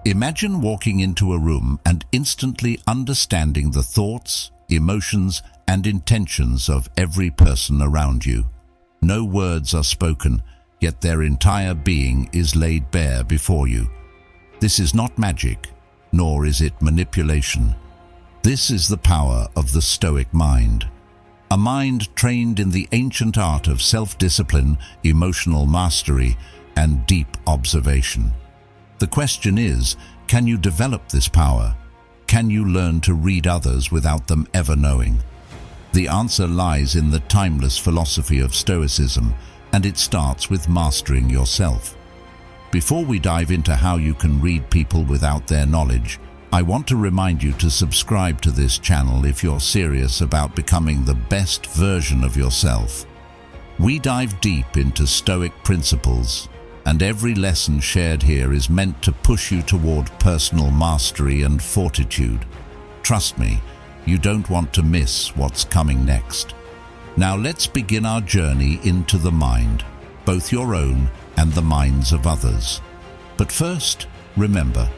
Imagine walking into a room and instantly understanding the thoughts, emotions, and intentions of every person around you. No words are spoken, yet their entire being is laid bare before you. This is not magic, nor is it manipulation. This is the power of the Stoic mind. A mind trained in the ancient art of self-discipline, emotional mastery, and deep observation. The question is, can you develop this power? Can you learn to read others without them ever knowing? The answer lies in the timeless philosophy of Stoicism, and it starts with mastering yourself. Before we dive into how you can read people without their knowledge, I want to remind you to subscribe to this channel if you're serious about becoming the best version of yourself. We dive deep into Stoic principles, and every lesson shared here is meant to push you toward personal mastery and fortitude. Trust me, you don't want to miss what's coming next. Now let's begin our journey into the mind, both your own and the minds of others. But first, remember,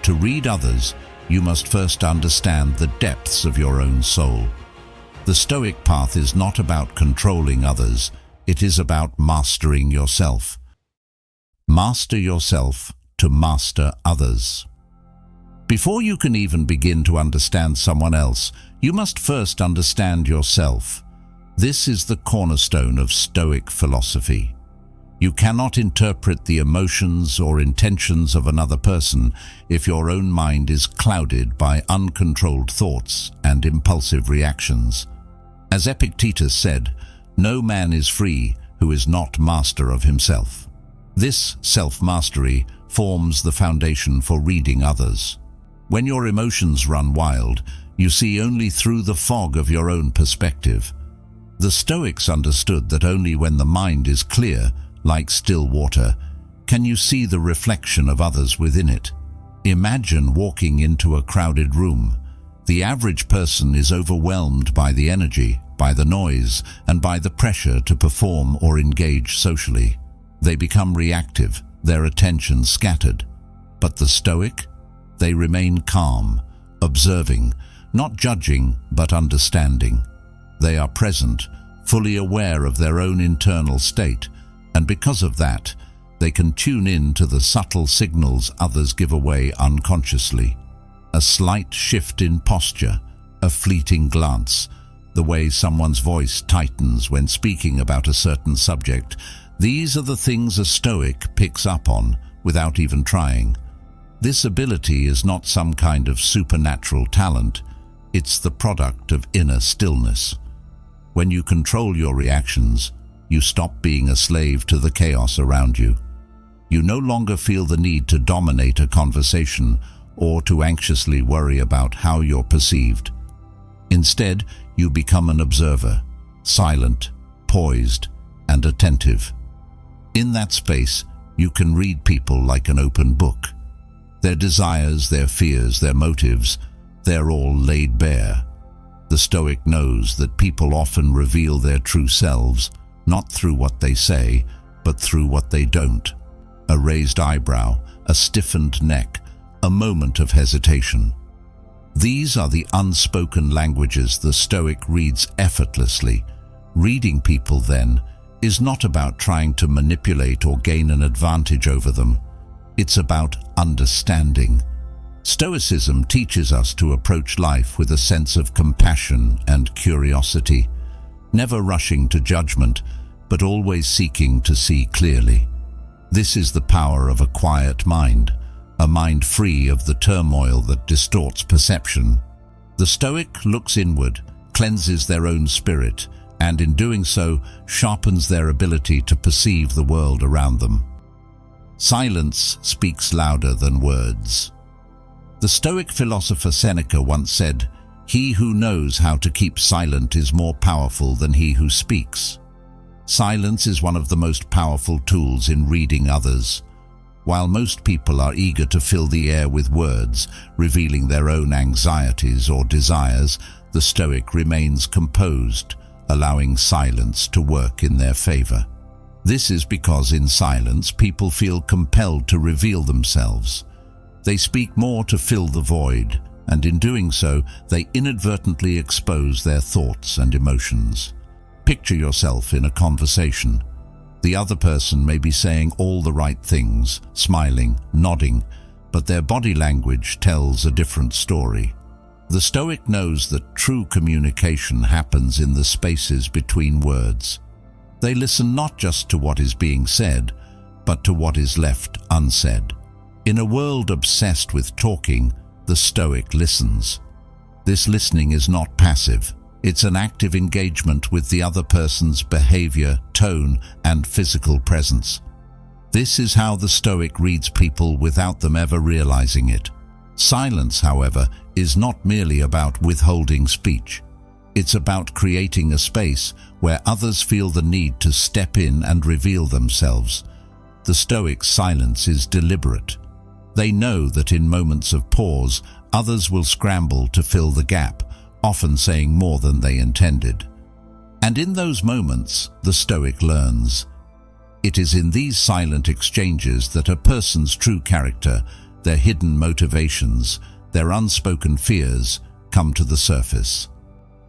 to read others, you must first understand the depths of your own soul. The Stoic path is not about controlling others, it is about mastering yourself. Master yourself to master others. Before you can even begin to understand someone else, you must first understand yourself. This is the cornerstone of Stoic philosophy. You cannot interpret the emotions or intentions of another person if your own mind is clouded by uncontrolled thoughts and impulsive reactions. As Epictetus said, "No man is free who is not master of himself." This self-mastery forms the foundation for reading others. When your emotions run wild, you see only through the fog of your own perspective. The Stoics understood that only when the mind is clear, like still water, can you see the reflection of others within it. Imagine walking into a crowded room. The average person is overwhelmed by the energy, by the noise, and by the pressure to perform or engage socially. They become reactive, their attention scattered. But the Stoic? They remain calm, observing, not judging, but understanding. They are present, fully aware of their own internal state, and because of that, they can tune in to the subtle signals others give away unconsciously. A slight shift in posture, a fleeting glance, the way someone's voice tightens when speaking about a certain subject, these are the things a Stoic picks up on without even trying. This ability is not some kind of supernatural talent, it's the product of inner stillness. When you control your reactions, you stop being a slave to the chaos around you. You no longer feel the need to dominate a conversation or to anxiously worry about how you're perceived. Instead, you become an observer, silent, poised, and attentive. In that space, you can read people like an open book. Their desires, their fears, their motives, they're all laid bare. The Stoic knows that people often reveal their true selves, not through what they say, but through what they don't. A raised eyebrow, a stiffened neck, a moment of hesitation. These are the unspoken languages the Stoic reads effortlessly. Reading people, then, is not about trying to manipulate or gain an advantage over them. It's about understanding. Stoicism teaches us to approach life with a sense of compassion and curiosity, never rushing to judgment, but always seeking to see clearly. This is the power of a quiet mind, a mind free of the turmoil that distorts perception. The Stoic looks inward, cleanses their own spirit, and in doing so, sharpens their ability to perceive the world around them. Silence speaks louder than words. The Stoic philosopher Seneca once said, "He who knows how to keep silent is more powerful than he who speaks." Silence is one of the most powerful tools in reading others. While most people are eager to fill the air with words, revealing their own anxieties or desires, the Stoic remains composed, allowing silence to work in their favor. This is because in silence people feel compelled to reveal themselves. They speak more to fill the void, and in doing so, they inadvertently expose their thoughts and emotions. Picture yourself in a conversation. The other person may be saying all the right things, smiling, nodding, but their body language tells a different story. The Stoic knows that true communication happens in the spaces between words. They listen not just to what is being said, but to what is left unsaid. In a world obsessed with talking, the Stoic listens. This listening is not passive. It's an active engagement with the other person's behavior, tone, and physical presence. This is how the Stoic reads people without them ever realizing it. Silence, however, is not merely about withholding speech. It's about creating a space where others feel the need to step in and reveal themselves. The Stoic silence is deliberate. They know that in moments of pause, others will scramble to fill the gap, often saying more than they intended. And in those moments, the Stoic learns. It is in these silent exchanges that a person's true character, their hidden motivations, their unspoken fears, come to the surface.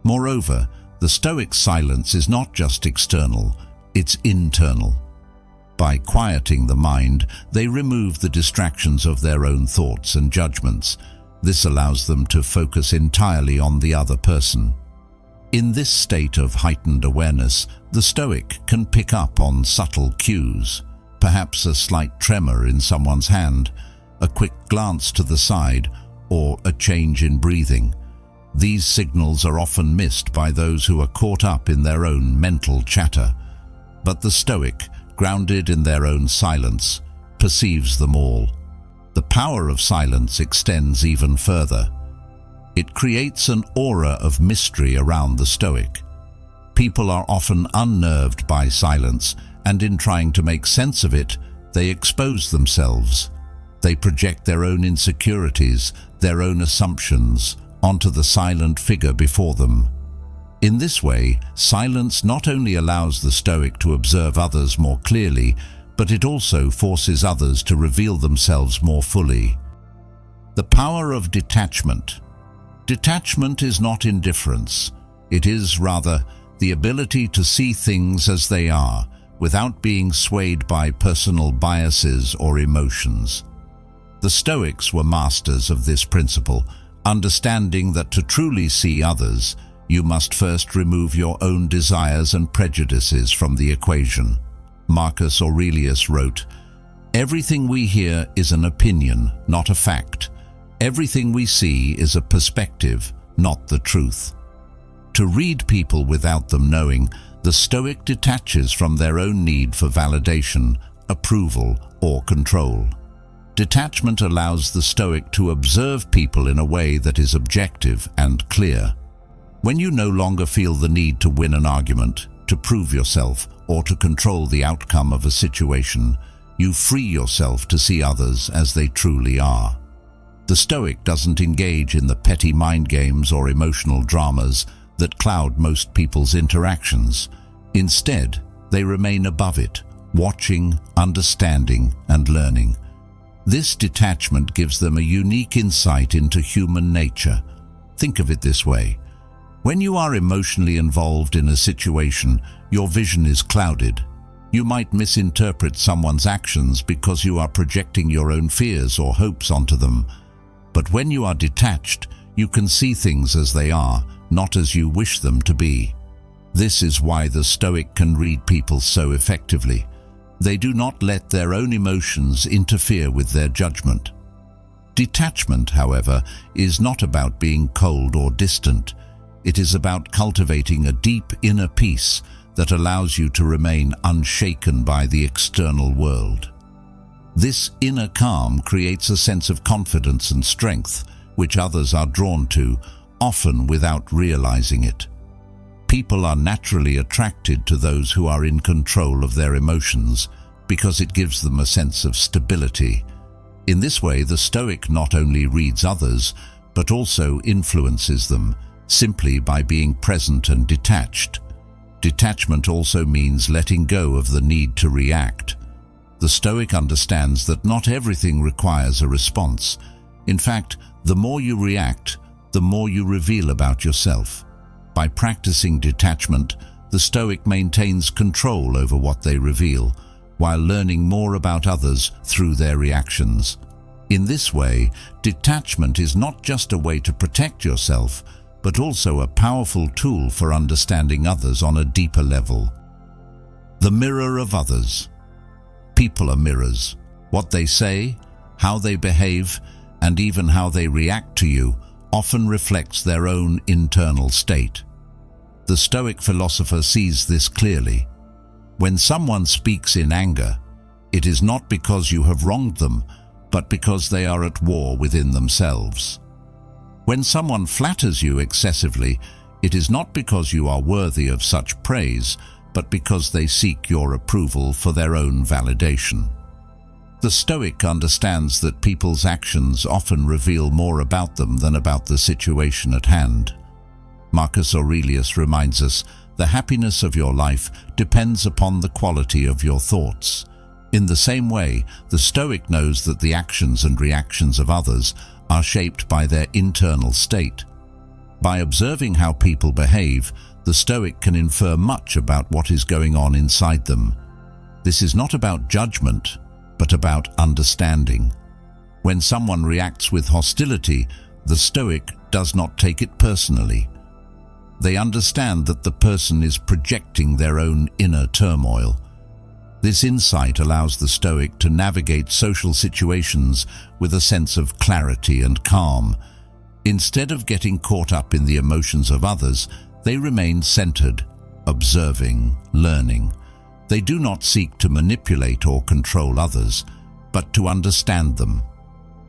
Moreover, the Stoic silence is not just external, it's internal. By quieting the mind, they remove the distractions of their own thoughts and judgments. This allows them to focus entirely on the other person. In this state of heightened awareness, the Stoic can pick up on subtle cues, perhaps a slight tremor in someone's hand, a quick glance to the side, or a change in breathing. These signals are often missed by those who are caught up in their own mental chatter. But the Stoic, grounded in their own silence, perceives them all. The power of silence extends even further. It creates an aura of mystery around the Stoic. People are often unnerved by silence, and in trying to make sense of it, they expose themselves. They project their own insecurities, their own assumptions, onto the silent figure before them. In this way, silence not only allows the Stoic to observe others more clearly, but it also forces others to reveal themselves more fully. The power of detachment. Detachment is not indifference. It is, rather, the ability to see things as they are, without being swayed by personal biases or emotions. The Stoics were masters of this principle, understanding that to truly see others, you must first remove your own desires and prejudices from the equation. Marcus Aurelius wrote, "Everything we hear is an opinion, not a fact. Everything we see is a perspective, not the truth." To read people without them knowing, the Stoic detaches from their own need for validation, approval, or control. Detachment allows the Stoic to observe people in a way that is objective and clear. When you no longer feel the need to win an argument, to prove yourself, or to control the outcome of a situation, you free yourself to see others as they truly are. The Stoic doesn't engage in the petty mind games or emotional dramas that cloud most people's interactions. Instead, they remain above it, watching, understanding, and learning. This detachment gives them a unique insight into human nature. Think of it this way. When you are emotionally involved in a situation, your vision is clouded. You might misinterpret someone's actions because you are projecting your own fears or hopes onto them. But when you are detached, you can see things as they are, not as you wish them to be. This is why the Stoic can read people so effectively. They do not let their own emotions interfere with their judgment. Detachment, however, is not about being cold or distant. It is about cultivating a deep inner peace that allows you to remain unshaken by the external world. This inner calm creates a sense of confidence and strength, which others are drawn to, often without realizing it. People are naturally attracted to those who are in control of their emotions because it gives them a sense of stability. In this way, the Stoic not only reads others, but also influences them, simply by being present and detached. Detachment also means letting go of the need to react. The Stoic understands that not everything requires a response. In fact, the more you react, the more you reveal about yourself. By practicing detachment, the Stoic maintains control over what they reveal, while learning more about others through their reactions. In this way, detachment is not just a way to protect yourself, but also a powerful tool for understanding others on a deeper level. The mirror of others. People are mirrors. What they say, how they behave, and even how they react to you often reflects their own internal state. The Stoic philosopher sees this clearly. When someone speaks in anger, it is not because you have wronged them, but because they are at war within themselves. When someone flatters you excessively, it is not because you are worthy of such praise, but because they seek your approval for their own validation. The Stoic understands that people's actions often reveal more about them than about the situation at hand. Marcus Aurelius reminds us, the happiness of your life depends upon the quality of your thoughts. In the same way, the Stoic knows that the actions and reactions of others are shaped by their internal state. By observing how people behave, the Stoic can infer much about what is going on inside them. This is not about judgment, but about understanding. When someone reacts with hostility, the Stoic does not take it personally. They understand that the person is projecting their own inner turmoil. This insight allows the Stoic to navigate social situations with a sense of clarity and calm. Instead of getting caught up in the emotions of others, they remain centered, observing, learning. They do not seek to manipulate or control others, but to understand them.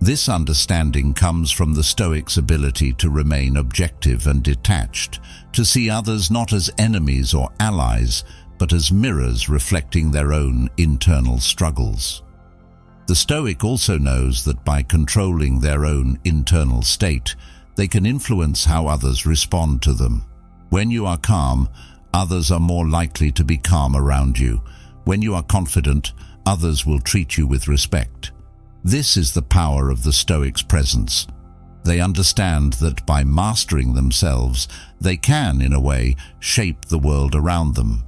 This understanding comes from the Stoic's ability to remain objective and detached, to see others not as enemies or allies, but as mirrors reflecting their own internal struggles. The Stoic also knows that by controlling their own internal state, they can influence how others respond to them. When you are calm, others are more likely to be calm around you. When you are confident, others will treat you with respect. This is the power of the Stoic's presence. They understand that by mastering themselves, they can, in a way, shape the world around them.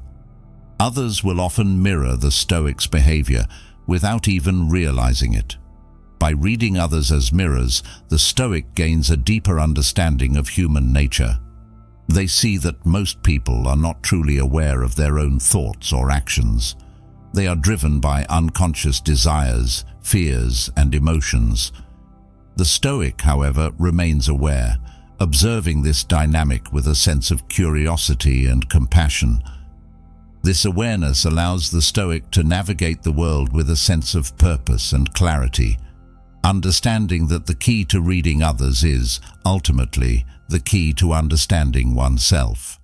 Others will often mirror the Stoic's behavior without even realizing it. By reading others as mirrors, the Stoic gains a deeper understanding of human nature. They see that most people are not truly aware of their own thoughts or actions. They are driven by unconscious desires, fears, and emotions. The Stoic, however, remains aware, observing this dynamic with a sense of curiosity and compassion. This awareness allows the Stoic to navigate the world with a sense of purpose and clarity, understanding that the key to reading others is, ultimately, the key to understanding oneself.